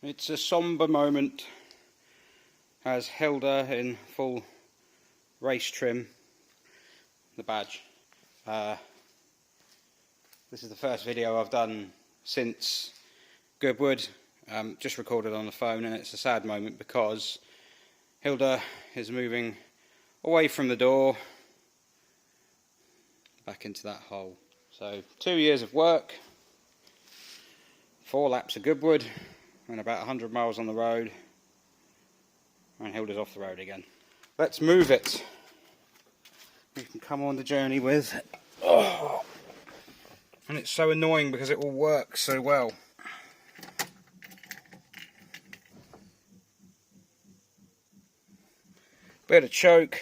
It's a somber moment as Hilda in full race trim, the badge. This is the first video I've done since Goodwood, just recorded on the phone, and it's a sad moment because Hilda is moving away from the door back into that hole. So 2 years of work, 4 laps of Goodwood and about 100 miles on the road, and Hilda's off the road again. Let's move it. You can come on the journey with. Oh. And it's so annoying because it all works so well. Bit of choke.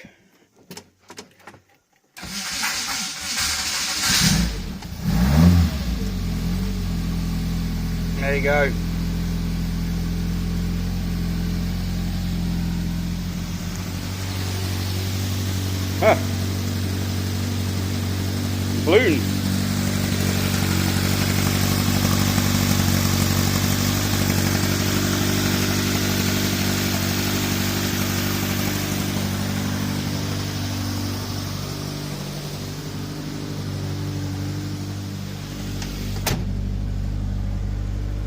There you go. Huh. Balloon.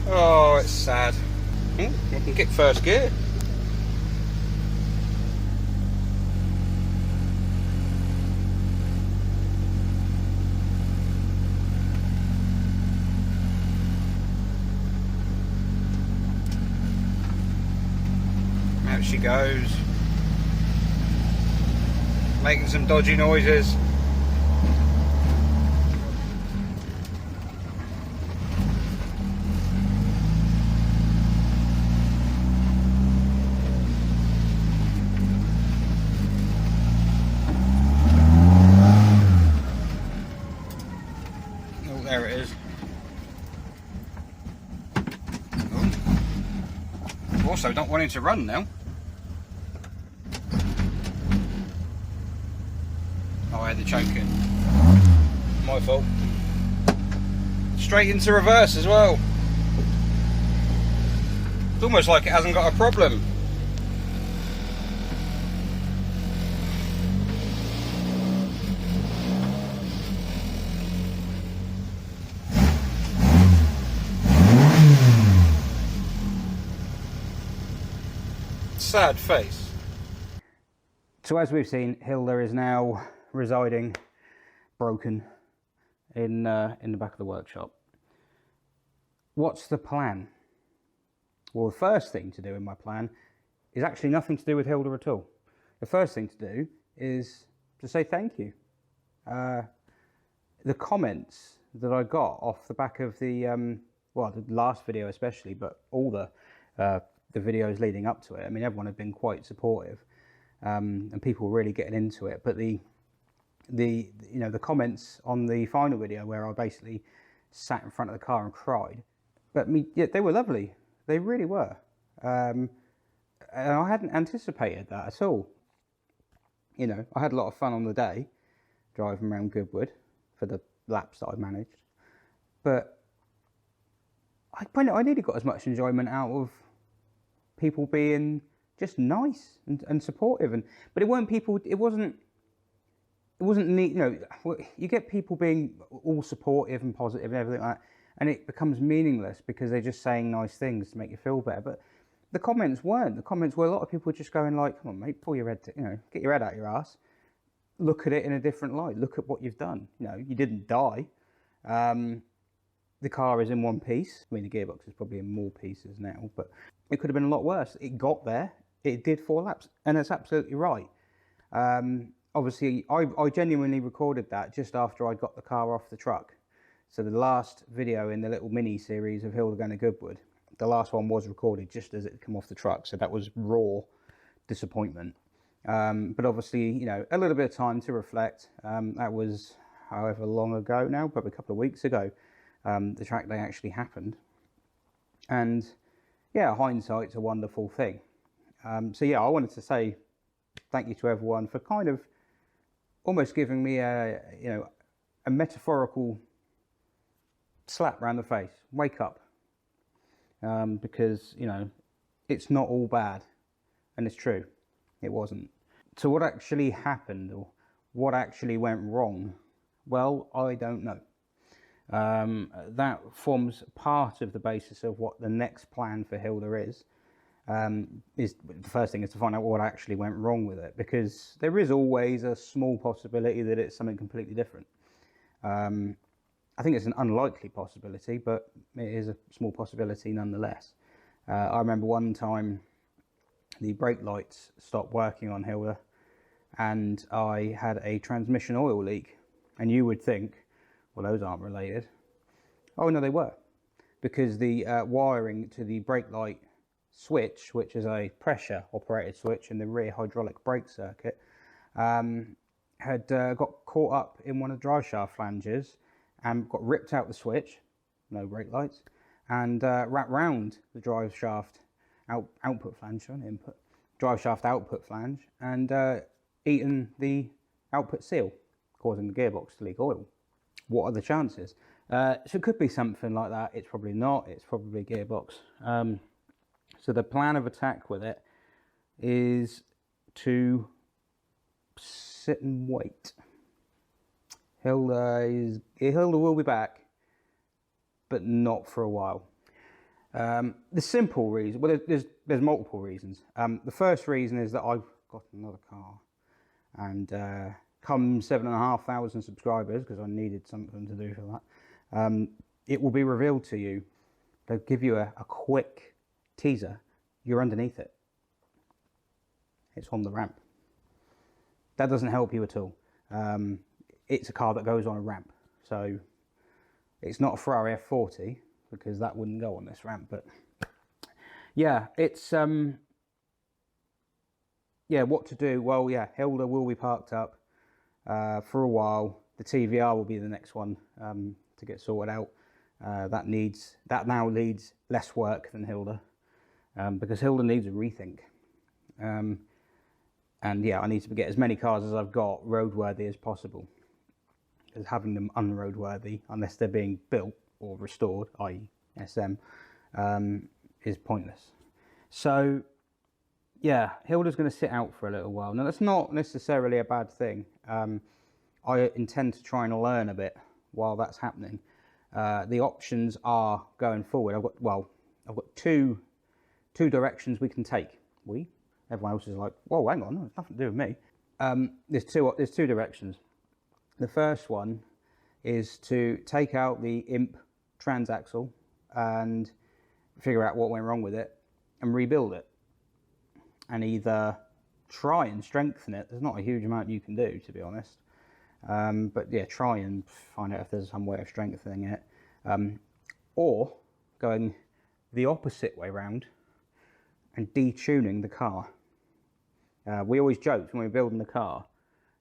Oh, it's sad. I can kick first gear. Out she goes, making some dodgy noises. Oh, there it is. Oh. Also not wanting to run now. Oh, I had the choke in. My fault. Straight into reverse as well. It's almost like it hasn't got a problem. Sad face. So as we've seen, Hilda is now residing broken in the back of the workshop. What's the plan? Well, the first thing to do in my plan is actually nothing to do with Hilda at all. The first thing to do is to say thank you. The comments that I got off the back of the well, the last video especially, but all the videos leading up to it, I mean, everyone had been quite supportive, and people were really getting into it. But the comments on the final video where I basically sat in front of the car and cried, but yeah, they were lovely. They really were. And I hadn't anticipated that at all. You know, I had a lot of fun on the day driving around Goodwood for the laps that I managed, but I nearly got as much enjoyment out of people being just nice and supportive, but it weren't people. It wasn't neat. You know, you get people being all supportive and positive and everything like that, and it becomes meaningless because they're just saying nice things to make you feel better. But the comments weren't. The comments were a lot of people just going like, "Come on, mate, pull your head. Get your head out your ass. Look at it in a different light. Look at what you've done. You know, you didn't die. The car is in one piece. I mean, the gearbox is probably in more pieces now, but it could have been a lot worse. It got there. It did 4 laps, and that's absolutely right. Obviously, I genuinely recorded that just after I got the car off the truck. So the last video in the little mini series of Hilda going to Goodwood, the last one was recorded just as it had come off the truck. So that was raw disappointment. But obviously, you know, a little bit of time to reflect. That was however long ago now, probably a couple of weeks ago. The track day actually happened. And yeah, hindsight's a wonderful thing. So yeah, I wanted to say thank you to everyone for kind of almost giving me a metaphorical slap round the face. Wake up. because, you know, it's not all bad, and it's true, it wasn't. So what actually happened, or what actually went wrong? Well, I don't know. That forms part of the basis of what the next plan for Hilda is. The first thing is to find out what actually went wrong with it, because there is always a small possibility that it's something completely different. I think it's an unlikely possibility, but it is a small possibility nonetheless. I remember one time the brake lights stopped working on Hilda, and I had a transmission oil leak, and you would think, well, those aren't related. Oh no, they were, because the wiring to the brake light switch, which is a pressure operated switch in the rear hydraulic brake circuit, had got caught up in one of the drive shaft flanges and got ripped out the switch, no brake lights, and wrapped round the drive shaft output flange, input, drive shaft output flange, and eaten the output seal, causing the gearbox to leak oil. What are the chances? So it could be something like that. It's probably not. It's probably gearbox. So the plan of attack with it is to sit and wait. Hilda will be back, but not for a while. The simple reason, well, there's multiple reasons. The first reason is that I've got another car, and come 7,500 subscribers, because I needed something to do for that, it will be revealed to you. They'll give you a quick teaser. You're underneath it. It's on the ramp. That doesn't help you at all. It's a car that goes on a ramp, so it's not a Ferrari F40, because that wouldn't go on this ramp. But yeah, it's yeah, what to do? Well, yeah, Hilda will be parked up for a while. The TVR will be the next one to get sorted out. That now needs less work than Hilda, because Hilda needs a rethink. And yeah, I need to get as many cars as I've got roadworthy as possible, because having them unroadworthy, unless they're being built or restored, i.e. SM, is pointless. So yeah, Hilda's going to sit out for a little while. Now, that's not necessarily a bad thing. I intend to try and learn a bit while that's happening. The options are going forward. I've got two directions we can take. Everyone else is like, whoa, hang on, it's nothing to do with me. There's two directions. The first one is to take out the imp transaxle and figure out what went wrong with it and rebuild it, and either try and strengthen it. There's not a huge amount you can do, to be honest, but yeah, try and find out if there's some way of strengthening it, or going the opposite way round and detuning the car. We always joked when we were building the car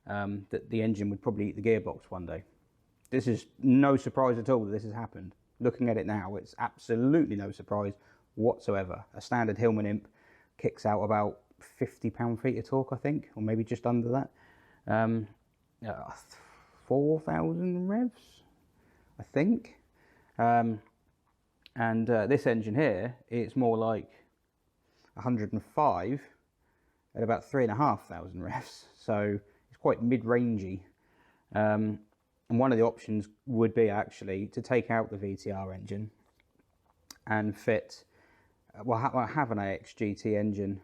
that the engine would probably eat the gearbox one day. This is no surprise at all that this has happened. Looking at it now, it's absolutely no surprise whatsoever. A standard Hillman imp kicks out about 50 pound-feet of torque, I think, or maybe just under that. 4,000 revs, I think. This engine here, it's more like 105 at about 3,500 revs, so it's quite mid-rangey. And one of the options would be actually to take out the VTR engine and fit, have an AX GT engine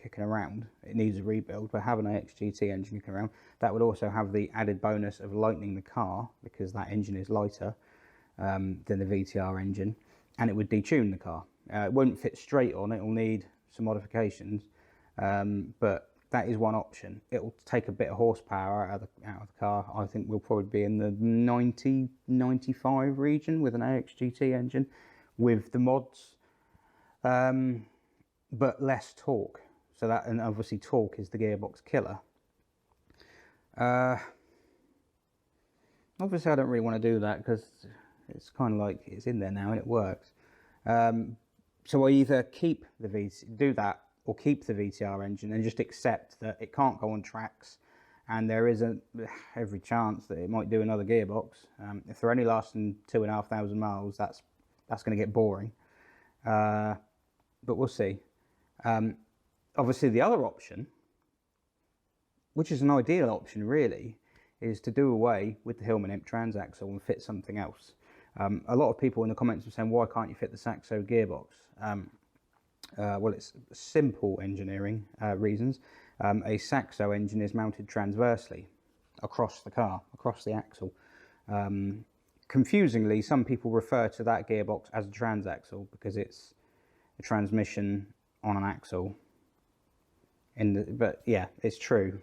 kicking around. It needs a rebuild, but have an AX GT engine kicking around. That would also have the added bonus of lightening the car, because that engine is lighter than the VTR engine, and it would detune the car. It won't fit straight on, it will need some modifications, but that is one option. It will take a bit of horsepower out of the car. I think we'll probably be in the 90-95 region with an AX GT engine with the mods, but less torque. So that, and obviously torque is the gearbox killer. Obviously I don't really want to do that, because it's kind of like it's in there now and it works. So I either keep do that, or keep the VTR engine and just accept that it can't go on tracks, and there isn't every chance that it might do another gearbox. If they're only lasting 2,500 miles, that's going to get boring. but we'll see. Obviously the other option, which is an ideal option really, is to do away with the Hillman imp transaxle and fit something else. A lot of people in the comments are saying, why can't you fit the Saxo gearbox? Well, it's simple engineering reasons. A Saxo engine is mounted transversely across the car, across the axle. Confusingly, some people refer to that gearbox as a transaxle because it's a transmission on an axle. But yeah, it's true.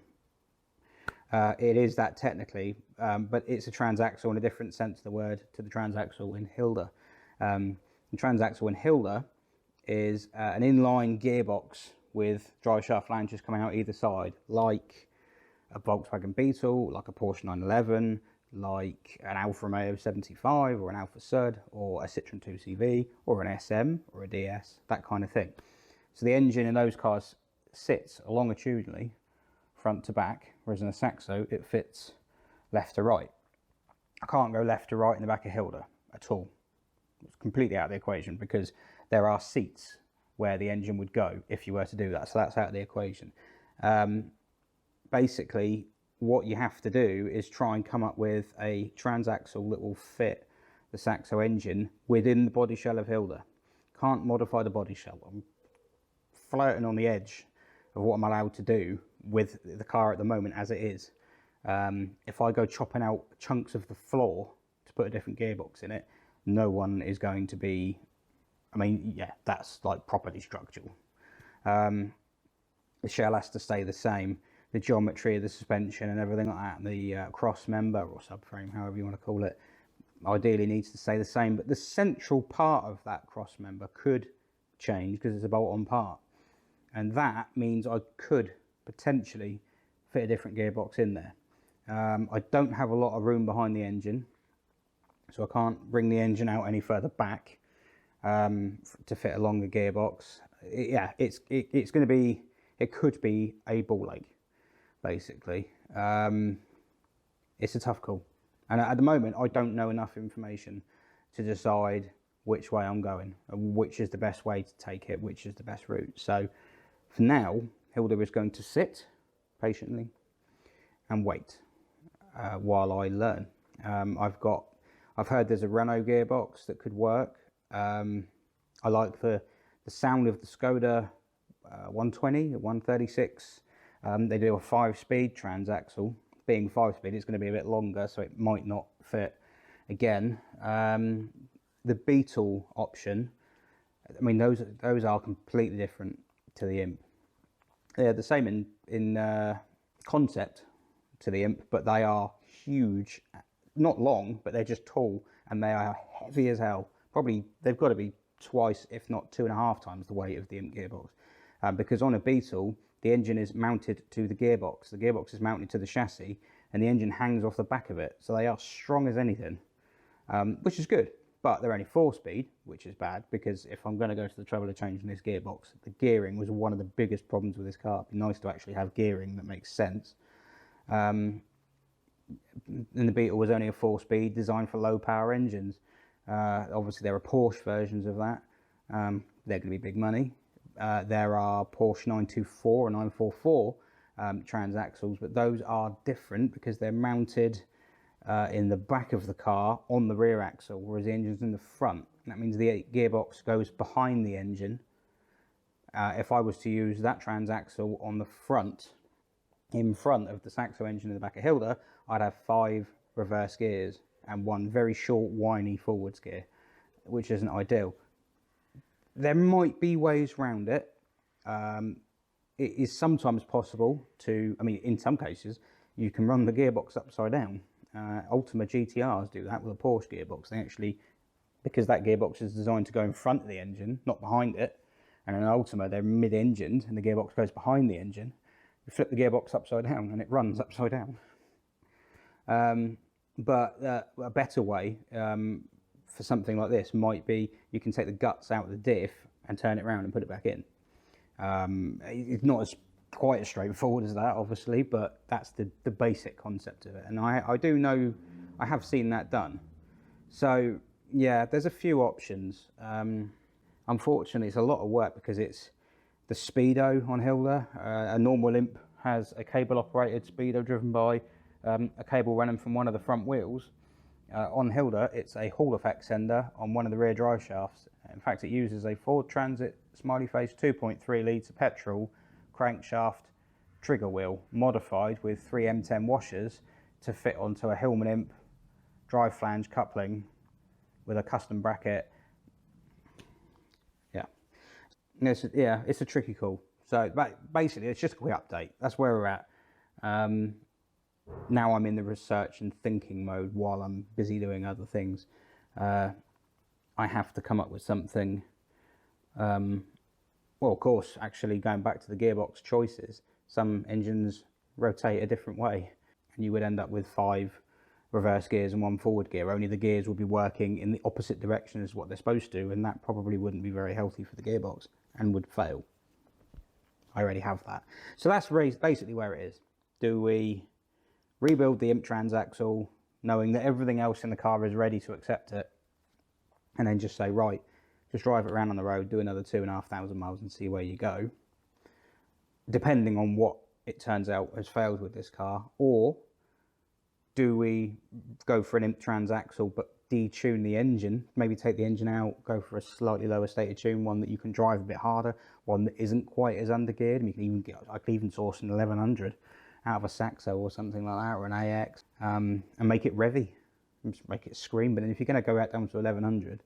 It is that technically, but it's a transaxle in a different sense of the word to the transaxle in Hilda. The transaxle in Hilda is an inline gearbox with drive shaft flanges coming out either side, like a Volkswagen Beetle, like a Porsche 911, like an Alfa Romeo 75 or an Alfa Sud or a Citroen 2CV or an SM or a DS, that kind of thing. So the engine in those cars sits longitudinally front to back, whereas in a Saxo it fits left to right. I can't go left to right in the back of Hilda at all. It's completely out of the equation because there are seats where the engine would go if you were to do that, so that's out of the equation. Basically what you have to do is try and come up with a transaxle that will fit the Saxo engine within the body shell of Hilda. Can't modify the body shell. I'm floating on the edge of what I'm allowed to do with the car at the moment as it is. If I go chopping out chunks of the floor to put a different gearbox in it, no one is going to be, I mean, yeah, that's like properly structural. The shell has to stay the same. The geometry of the suspension and everything like that, the cross member or subframe, however you want to call it, ideally needs to stay the same. But the central part of that cross member could change because it's a bolt-on part. And that means I could potentially fit a different gearbox in there. I don't have a lot of room behind the engine, so I can't bring the engine out any further back to fit a longer gearbox. It's going to be, it could be a ball leg, basically. It's a tough call. And at the moment, I don't know enough information to decide which way I'm going, and which is the best way to take it, which is the best route. So for now, Hilda is going to sit patiently and wait while I learn. I've heard there's a Renault gearbox that could work. I like the sound of the Skoda 120, 136. They do a 5-speed transaxle. Being 5-speed, it's going to be a bit longer, so it might not fit again. The Beetle option, I mean, those are completely different to the Imp. They're the same in concept to the Imp, but they are huge, not long, but they're just tall, and they are heavy as hell. Probably they've got to be twice, if not 2.5 times the weight of the Imp gearbox, because on a Beetle the engine is mounted to the gearbox. The gearbox is mounted to the chassis, and the engine hangs off the back of it, so they are strong as anything, which is good. But they're only 4-speed, which is bad, because if I'm going to go to the trouble of changing this gearbox, the gearing was one of the biggest problems with this car. It'd be nice to actually have gearing that makes sense. And the Beetle was only a 4-speed, designed for low power engines. Obviously there are Porsche versions of that. They're going to be big money. There are Porsche 924 and 944 transaxles, but those are different because they're mounted in the back of the car on the rear axle, whereas the engine's in the front. And that means the gearbox goes behind the engine. If I was to use that transaxle on the front, in front of the Saxo engine in the back of Hilda, I'd have 5 reverse gears and 1 very short, whiny forwards gear, which isn't ideal. There might be ways around it. It is sometimes possible to, I mean, in some cases, you can run the gearbox upside down. Ultima GTRs do that with a Porsche gearbox. They actually, because that gearbox is designed to go in front of the engine, not behind it, and in an Ultima they're mid-engined and the gearbox goes behind the engine, you flip the gearbox upside down and it runs upside down. But a better way for something like this might be you can take the guts out of the diff and turn it around and put it back in. It's not quite as straightforward as that, obviously, but that's the basic concept of it. And I do know, I have seen that done. So yeah, there's a few options. unfortunately it's a lot of work because it's the speedo on Hilda. A normal imp has a cable operated speedo driven by a cable running from one of the front wheels. On Hilda, it's a Hall effect sender on one of the rear drive shafts. In fact, it uses a Ford Transit smiley face 2.3 litre petrol crankshaft trigger wheel modified with 3 M10 washers to fit onto a Hillman imp drive flange coupling with a custom bracket. Yeah, it's a tricky call. So basically, it's just a quick update. That's where we're at. Now I'm in the research and thinking mode while I'm busy doing other things. I have to come up with something. Well, of course, actually going back to the gearbox choices, some engines rotate a different way, and you would end up with 5 reverse gears and 1 forward gear. Only the gears will be working in the opposite direction as what they're supposed to, and that probably wouldn't be very healthy for the gearbox and would fail. I already have that. So that's basically where it is. Do we rebuild the imp transaxle, knowing that everything else in the car is ready to accept it, and then just say, right, just drive it around on the road, do another 2,500 miles and see where you go, depending on what it turns out has failed with this car? Or do we go for an imp transaxle but detune the engine, maybe take the engine out, go for a slightly lower state of tune, one that you can drive a bit harder, one that isn't quite as undergeared? And you can even I could even source an 1100 out of a Saxo or something like that, or an AX, and make it revvy, just make it scream. But then if you're going to go out down to 1100,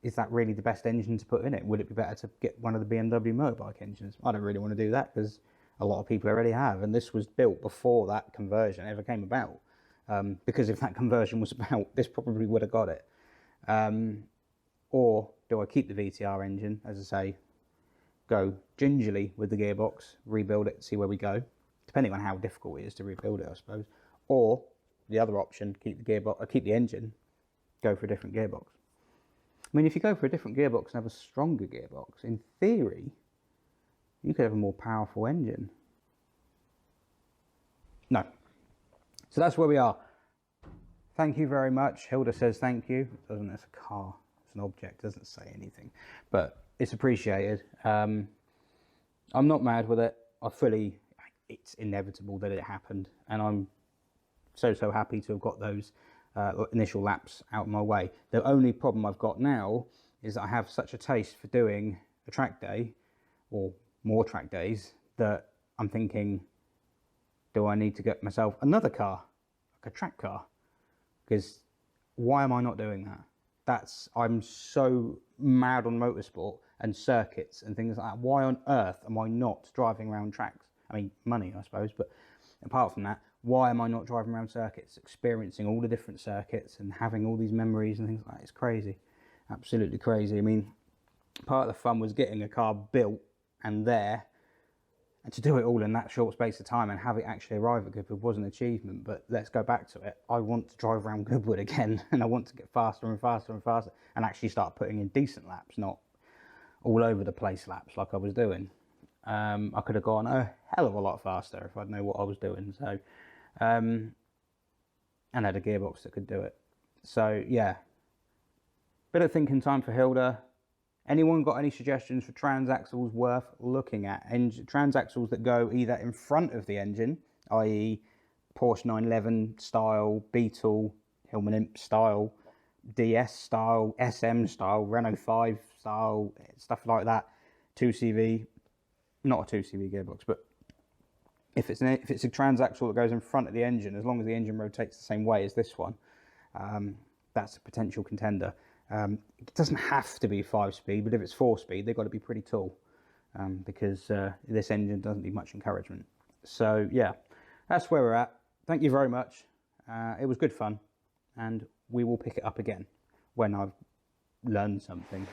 is that really the best engine to put in it? Would it be better to get one of the BMW motorbike engines? I don't really want to do that because a lot of people already have, and this was built before that conversion ever came about. Because if that conversion was about, this probably would have got it. Or do I keep the VTR engine, as I say, go gingerly with the gearbox, rebuild it, see where we go, depending on how difficult it is to rebuild it, I suppose. Or the other option, keep the gearbox, keep the engine, go for a different gearbox. I mean, if you go for a different gearbox and have a stronger gearbox, in theory, you could have a more powerful engine. No. So that's where we are. Thank you very much. Hilda says thank you. It doesn't, it's a car, it's an object, it doesn't say anything. But it's appreciated. I'm not mad with it. It's inevitable that it happened. And I'm so happy to have got those initial laps out of my way. The only problem I've got now is that I have such a taste for doing a track day, or more track days, that I'm thinking, do I need to get myself another car, like a track car? Because why am I not doing that? I'm so mad on motorsport and circuits and things like that. Why on earth am I not driving around tracks? I mean, money, I suppose, but apart from that, why am I not driving around circuits, experiencing all the different circuits and having all these memories and things like that? It's crazy, absolutely crazy. I mean, part of the fun was getting a car built and there, and to do it all in that short space of time and have it actually arrive at Goodwood was an achievement. But let's go back to it. I want to drive around Goodwood again, and I want to get faster and faster and faster and actually start putting in decent laps, not all over the place laps like I was doing. I could have gone a hell of a lot faster if I'd known what I was doing. So, and had a gearbox that could do it. So yeah, bit of thinking time for Hilda. Anyone got any suggestions for transaxles worth looking at? Transaxles that go either in front of the engine, i.e. Porsche 911 style, Beetle, Hillman Imp style, DS style, SM style, Renault 5 style, stuff like that. 2CV, not a 2CV gearbox, but if it's a transaxle that goes in front of the engine, as long as the engine rotates the same way as this one, that's a potential contender. It doesn't have to be 5-speed, but if it's 4-speed, they've got to be pretty tall, because this engine doesn't need much encouragement. So yeah, that's where we're at. Thank you very much. It was good fun, and we will pick it up again when I've learned something.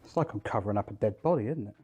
It's like I'm covering up a dead body, isn't it?